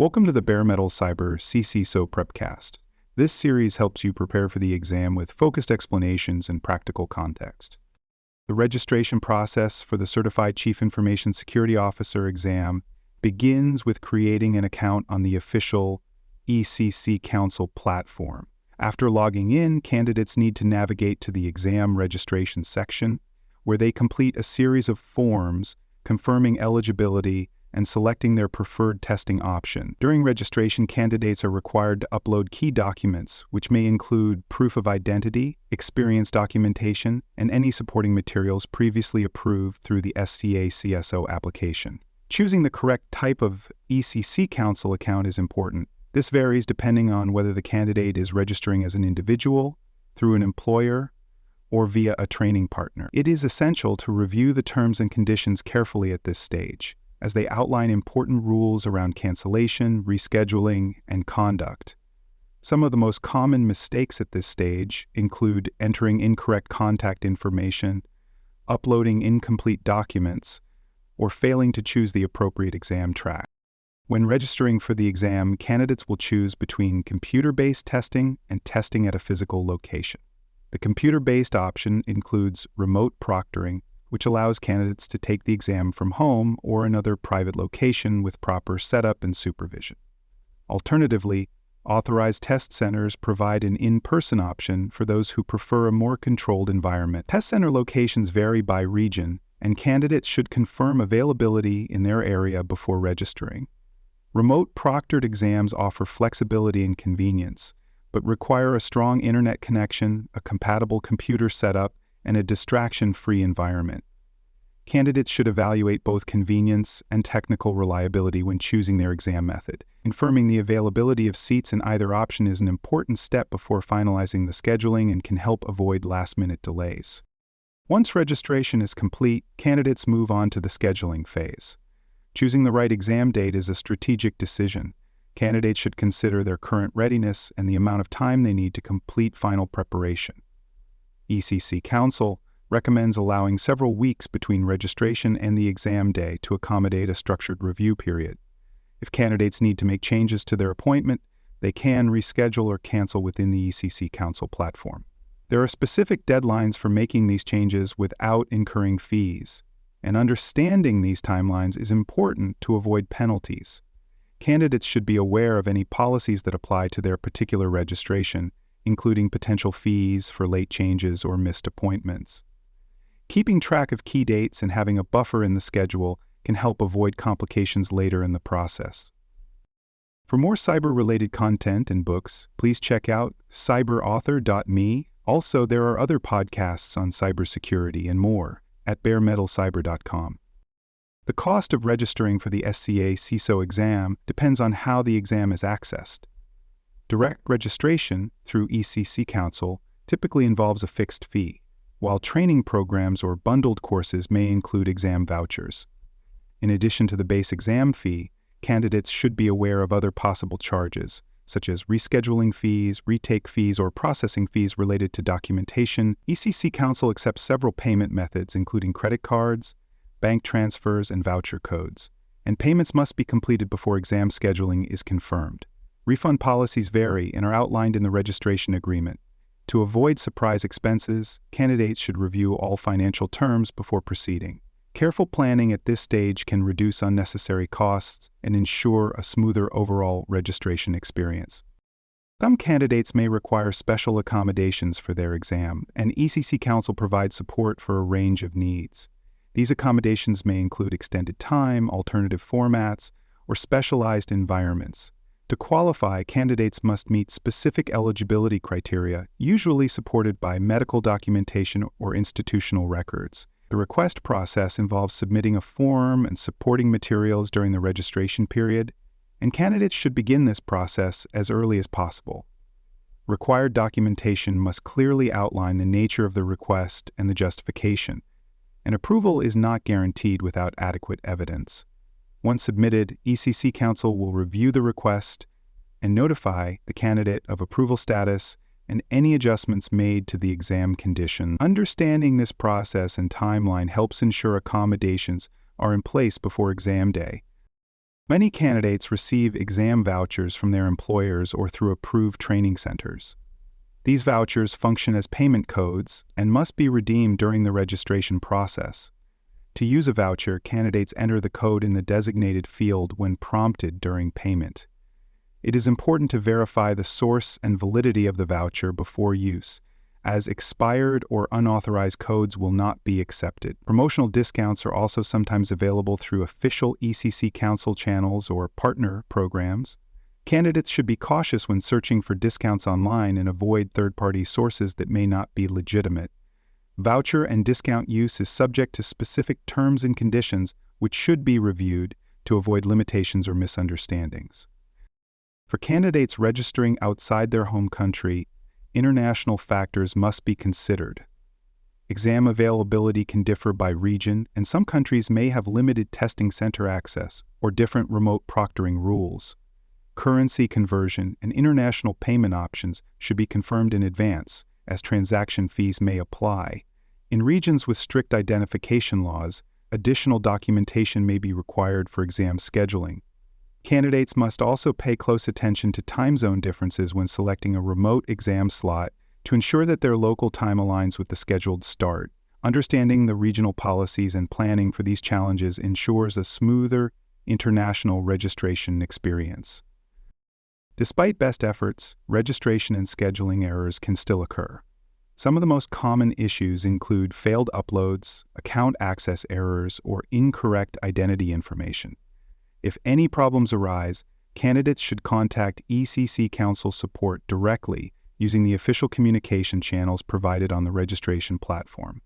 Welcome to the Bare Metal Cyber CCISO Prepcast. This series helps you prepare for the exam with focused explanations and practical context. The registration process for the Certified Chief Information Security Officer exam begins with creating an account on the official ECC Council platform. After logging in, candidates need to navigate to the exam registration section, where they complete a series of forms confirming eligibility and selecting their preferred testing option. During registration, candidates are required to upload key documents, which may include proof of identity, experience documentation, and any supporting materials previously approved through the CCISO application. Choosing the correct type of ECC Council account is important. This varies depending on whether the candidate is registering as an individual, through an employer, or via a training partner. It is essential to review the terms and conditions carefully at this stage, as they outline important rules around cancellation, rescheduling, and conduct. Some of the most common mistakes at this stage include entering incorrect contact information, uploading incomplete documents, or failing to choose the appropriate exam track. When registering for the exam, candidates will choose between computer-based testing and testing at a physical location. The computer-based option includes remote proctoring, which allows candidates to take the exam from home or another private location with proper setup and supervision. Alternatively, authorized test centers provide an in-person option for those who prefer a more controlled environment. Test center locations vary by region, and candidates should confirm availability in their area before registering. Remote proctored exams offer flexibility and convenience, but require a strong internet connection, a compatible computer setup, and a distraction-free environment. Candidates should evaluate both convenience and technical reliability when choosing their exam method. Confirming the availability of seats in either option is an important step before finalizing the scheduling and can help avoid last-minute delays. Once registration is complete, candidates move on to the scheduling phase. Choosing the right exam date is a strategic decision. Candidates should consider their current readiness and the amount of time they need to complete final preparation. ECC Council recommends allowing several weeks between registration and the exam day to accommodate a structured review period. If candidates need to make changes to their appointment, they can reschedule or cancel within the ECC Council platform. There are specific deadlines for making these changes without incurring fees, and understanding these timelines is important to avoid penalties. Candidates should be aware of any policies that apply to their particular registration, including potential fees for late changes or missed appointments. Keeping track of key dates and having a buffer in the schedule can help avoid complications later in the process. For more cyber-related content and books, please check out cyberauthor.me. Also, there are other podcasts on cybersecurity and more at baremetalcyber.com. The cost of registering for the CCISO exam depends on how the exam is accessed. Direct registration through ECC Council typically involves a fixed fee, while training programs or bundled courses may include exam vouchers. In addition to the base exam fee, candidates should be aware of other possible charges, such as rescheduling fees, retake fees, or processing fees related to documentation. ECC Council accepts several payment methods, including credit cards, bank transfers, and voucher codes, and payments must be completed before exam scheduling is confirmed. Refund policies vary and are outlined in the registration agreement. To avoid surprise expenses, candidates should review all financial terms before proceeding. Careful planning at this stage can reduce unnecessary costs and ensure a smoother overall registration experience. Some candidates may require special accommodations for their exam, and ECC Council provides support for a range of needs. These accommodations may include extended time, alternative formats, or specialized environments. To qualify, candidates must meet specific eligibility criteria, usually supported by medical documentation or institutional records. The request process involves submitting a form and supporting materials during the registration period, and candidates should begin this process as early as possible. Required documentation must clearly outline the nature of the request and the justification, and approval is not guaranteed without adequate evidence. Once submitted, ECC Council will review the request and notify the candidate of approval status and any adjustments made to the exam condition. Understanding this process and timeline helps ensure accommodations are in place before exam day. Many candidates receive exam vouchers from their employers or through approved training centers. These vouchers function as payment codes and must be redeemed during the registration process. To use a voucher, candidates enter the code in the designated field when prompted during payment. It is important to verify the source and validity of the voucher before use, as expired or unauthorized codes will not be accepted. Promotional discounts are also sometimes available through official ECC Council channels or partner programs. Candidates should be cautious when searching for discounts online and avoid third-party sources that may not be legitimate. Voucher and discount use is subject to specific terms and conditions which should be reviewed to avoid limitations or misunderstandings. For candidates registering outside their home country, international factors must be considered. Exam availability can differ by region, and some countries may have limited testing center access or different remote proctoring rules. Currency conversion and international payment options should be confirmed in advance, as transaction fees may apply. In regions with strict identification laws, additional documentation may be required for exam scheduling. Candidates must also pay close attention to time zone differences when selecting a remote exam slot to ensure that their local time aligns with the scheduled start. Understanding the regional policies and planning for these challenges ensures a smoother international registration experience. Despite best efforts, registration and scheduling errors can still occur. Some of the most common issues include failed uploads, account access errors, or incorrect identity information. If any problems arise, candidates should contact ECC Council support directly using the official communication channels provided on the registration platform.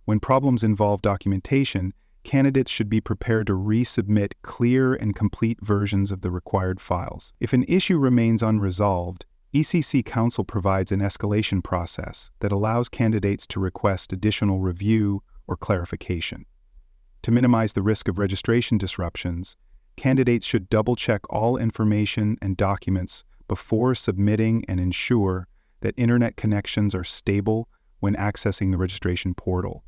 When problems involve documentation, candidates should be prepared to resubmit clear and complete versions of the required files. If an issue remains unresolved, ECC Council provides an escalation process that allows candidates to request additional review or clarification. To minimize the risk of registration disruptions, candidates should double-check all information and documents before submitting and ensure that internet connections are stable when accessing the registration portal.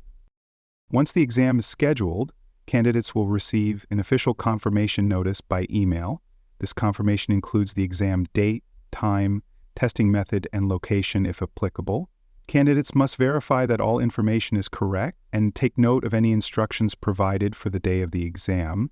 Once the exam is scheduled, candidates will receive an official confirmation notice by email. This confirmation includes the exam date, time, testing method, and location if applicable. Candidates must verify that all information is correct and take note of any instructions provided for the day of the exam.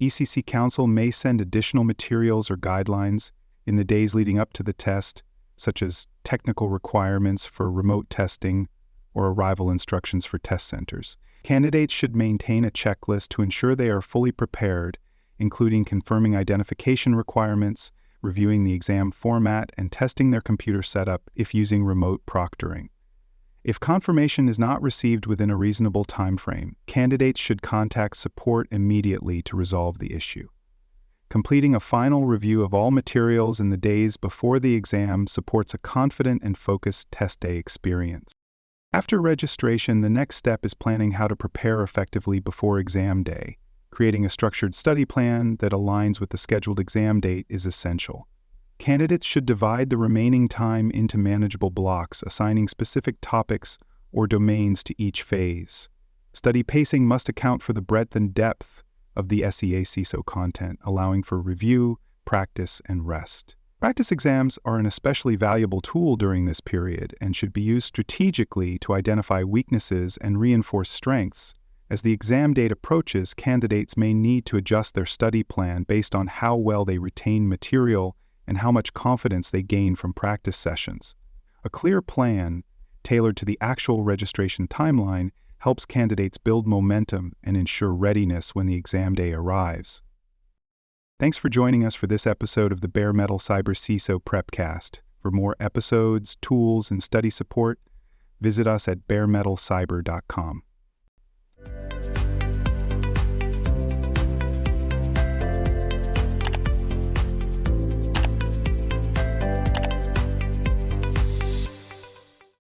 ECC Council may send additional materials or guidelines in the days leading up to the test, such as technical requirements for remote testing or arrival instructions for test centers. Candidates should maintain a checklist to ensure they are fully prepared, including confirming identification requirements, reviewing the exam format, and testing their computer setup if using remote proctoring. If confirmation is not received within a reasonable time frame, candidates should contact support immediately to resolve the issue. Completing a final review of all materials in the days before the exam supports a confident and focused test day experience. After registration, the next step is planning how to prepare effectively before exam day. Creating a structured study plan that aligns with the scheduled exam date is essential. Candidates should divide the remaining time into manageable blocks, assigning specific topics or domains to each phase. Study pacing must account for the breadth and depth of the CCISO content, allowing for review, practice, and rest. Practice exams are an especially valuable tool during this period and should be used strategically to identify weaknesses and reinforce strengths. As the exam date approaches, candidates may need to adjust their study plan based on how well they retain material and how much confidence they gain from practice sessions. A clear plan, tailored to the actual registration timeline, helps candidates build momentum and ensure readiness when the exam day arrives. Thanks for joining us for this episode of the Bare Metal Cyber CISO Prepcast. For more episodes, tools, and study support, visit us at baremetalcyber.com.